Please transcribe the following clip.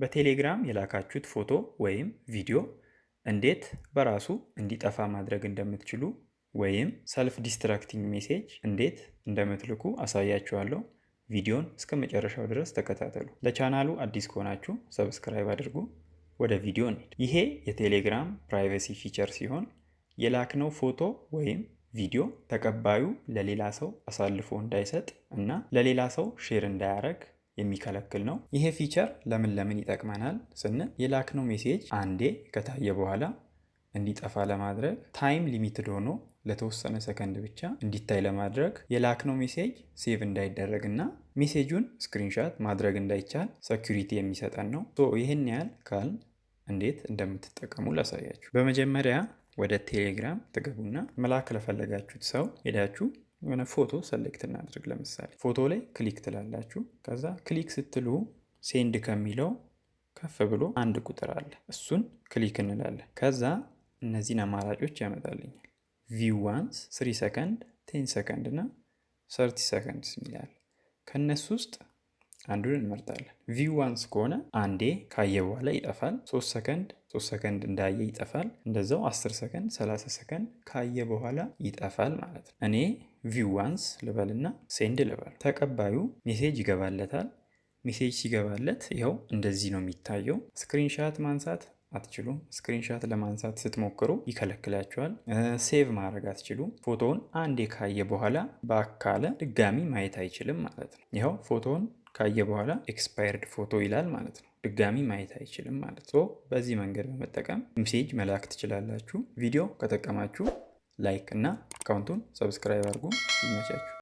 በቴሌግራም የላካችሁት ፎቶ ወይም ቪዲዮ እንዴት በራሱ እንዲጠፋ ማድረግ እንደምትችሉ ወይም ሰልፍ ዲስትራክቲንግ ሜሴጅ እንዴት እንደምትልኩ አሳያችኋለሁ። ቪዲዮን እስከ መጨረሻው ድረስ ተከታተሉ። ለቻናሉ አዲስ ከሆናችሁ ሰብስክራይብ አድርጉ። ወደ ቪዲዮ እንሂድ። ይሄ የቴሌግራም ፕራይቬሲ ፊቸር ሲሆን የላክነው ፎቶ ወይም ቪዲዮ ተቀባዩ ለሌላ ሰው አሳልፎ እንዳይሰጥ እና ለሌላ ሰው ሼር እንዳያደርግ የሚከለክል ነው። ይሄ ፊቸር ለምን ይጠቅመናል ስንል የላክነው ሜሴጅ አንዴ ከታየ በኋላ እንዲጠፋ ለማድረግ ታይም ሊሚትድ ሆኖ ለተወሰነ ሰከንድ ብቻ እንዲታይ ለማድረግ የላክነው ሜሴጅ ሴቭ እንዳይደረግ እና ሜሴጁን ስክሪንሻት ማድረግ እንዳይቻል ሴኩሪቲ የሚሰጠን ነው። ይህን ያህል ካልን እንዴት እንደምትጠቀሙ ላሳያችሁ። በመጀመሪያ ወደ ቴሌግራም ትገቡና መላክ ለፈለጋችሁት ሰው ሄዳችሁ የሆነ ፎቶ ሰሌክት እናድርግ። ለምሳሌ ፎቶ ላይ ክሊክ ትላላችሁ። ከዛ ክሊክ ስትሉ ሴንድ ከሚለው ከፍ ብሎ አንድ ቁጥር አለ፣ እሱን ክሊክ እንላለን። ከዛ እነዚህን አማራጮች ያመጣልኛል። ቪው ዋንስ 3 ሰከንድ፣ 10 ሰከንድ እና 30 ሰከንድ ይላል። ከነሱ ውስጥ አንዱን እንመርጣለን። ቪው ዋንስ ከሆነ አንዴ ካየ በኋላ ይጠፋል። 3 ሰከንድ እንዳየ ይጠፋል። እንደዛው 10 ሰከንድ፣ 30 ሰከንድ ካየ በኋላ ይጠፋል ማለት ነው። እኔ ቪው ዋንስ ልበልና ሴንድ ልበል። ተቀባዩ ሜሴጅ ይገባለታል። ሜሴጅ ሲገባለት ይኸው እንደዚህ ነው የሚታየው። ስክሪንሻት ማንሳት አትችሉም። ስክሪንሻት ለማንሳት ስትሞክሩ ይከለክላችኋል። ሴቭ ማድረግ አትችሉም። ፎቶውን አንዴ ካየ በኋላ በአካለ ድጋሚ ማየት አይችልም ማለት ነው። ይኸው ፎቶውን ካየ በኋላ ኤክስፓየርድ ፎቶ ይላል ማለት ነው። ድጋሚ ማየት አይችልም ማለት ነው። በዚህ መንገድ በመጠቀም ሜሴጅ መላክ ትችላላችሁ። ቪዲዮ ከጠቀማችሁ ላይክ እና አካውንቱን ሰብስክራይብ አድርጉ። ይመቻችሁ።